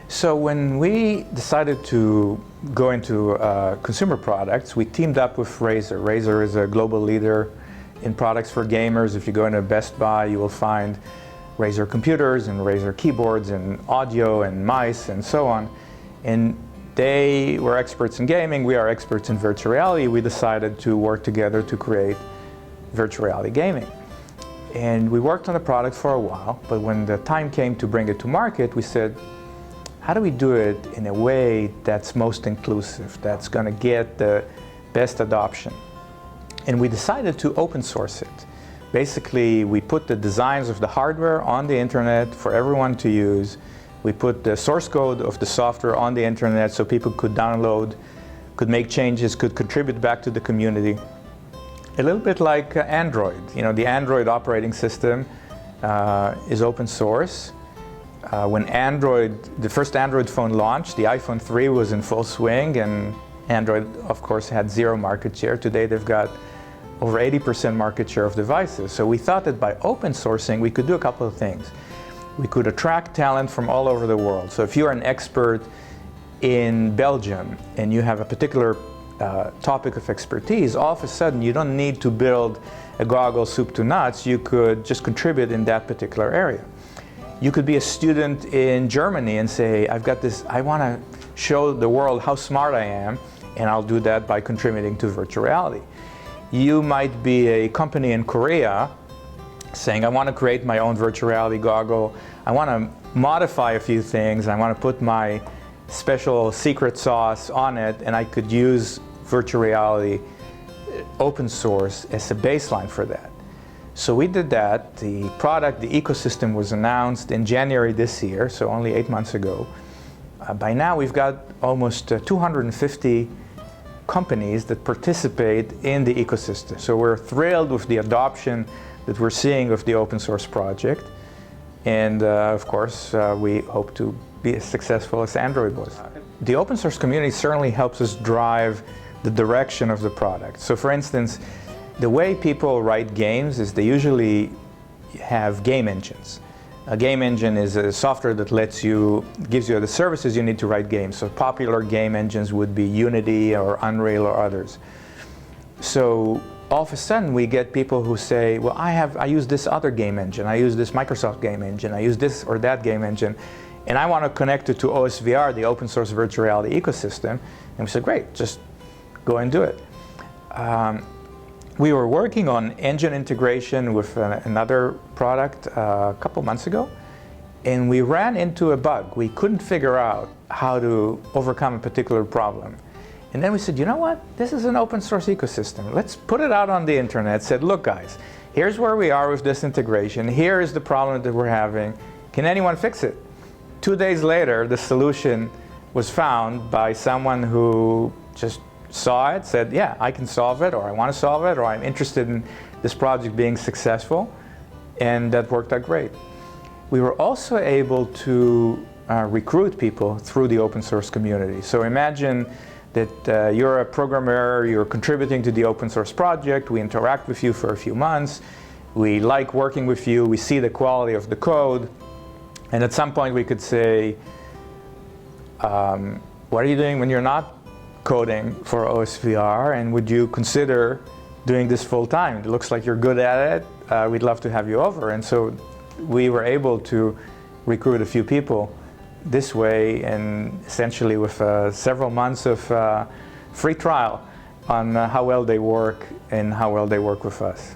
So when we decided to go into consumer products, we teamed up with Razer. Razer is a global leader in products for gamers. If you go into Best Buy, you will find Razer computers and Razer keyboards and audio and mice and so on. And they were experts in gaming, we are experts in virtual reality. We decided to work together to create virtual reality gaming. And we worked on the product for a while, but when the time came to bring it to market, we said, how do we do it in a way that's most inclusive, that's going to get the best adoption? And we decided to open source it. Basically, we put the designs of the hardware on the internet for everyone to use. We put the source code of the software on the internet so people could download, could make changes, could contribute back to the community. A little bit like Android. You know, the Android operating system is open source. When the first Android phone launched, the iPhone 3 was in full swing, and Android, of course, had 0 market share. Today, they've got over 80% market share of devices. So we thought that by open sourcing, we could do a couple of things. We could attract talent from all over the world. So if you're an expert in Belgium and you have a particular topic of expertise, all of a sudden you don't need to build a goggle soup to nuts. You could just contribute in that particular area. You could be a student in Germany and say, I've got this, I want to show the world how smart I am, and I'll do that by contributing to virtual reality. You might be a company in Korea saying, I want to create my own virtual reality goggle. I want to modify a few things. I want to put my special secret sauce on it, and I could use virtual reality open source as a baseline for that. So we did that. The product, the ecosystem was announced in January this year, so only 8 months ago. By now we've got almost 250 companies that participate in the ecosystem. So we're thrilled with the adoption that we're seeing of the open source project. And of course, we hope to be as successful as Android was. The open source community certainly helps us drive the direction of the product. So for instance, the way people write games is they usually have game engines. A game engine is a software that gives you the services you need to write games. So popular game engines would be Unity or Unreal or others. So all of a sudden we get people who say, well, I use this other game engine, I use this Microsoft game engine, I use this or that game engine, and I want to connect it to OSVR, the open source virtual reality ecosystem. And we said, great, just go and do it. We were working on engine integration with another product a couple months ago, and we ran into a bug. We couldn't figure out how to overcome a particular problem. And then we said, you know what? This is an open source ecosystem. Let's put it out on the internet. Said, look guys, here's where we are with this integration. Here is the problem that we're having. Can anyone fix it? 2 days later, the solution was found by someone who just saw it, said, yeah, I can solve it, or I want to solve it, or I'm interested in this project being successful, and that worked out great. We were also able to recruit people through the open source community. So imagine that you're a programmer, you're contributing to the open source project, we interact with you for a few months, we like working with you, we see the quality of the code, and at some point we could say, what are you doing when you're not coding for OSVR, and would you consider doing this full time? It looks like you're good at it, we'd love to have you over. And so we were able to recruit a few people this way, and essentially with several months of free trial on how well they work and how well they work with us.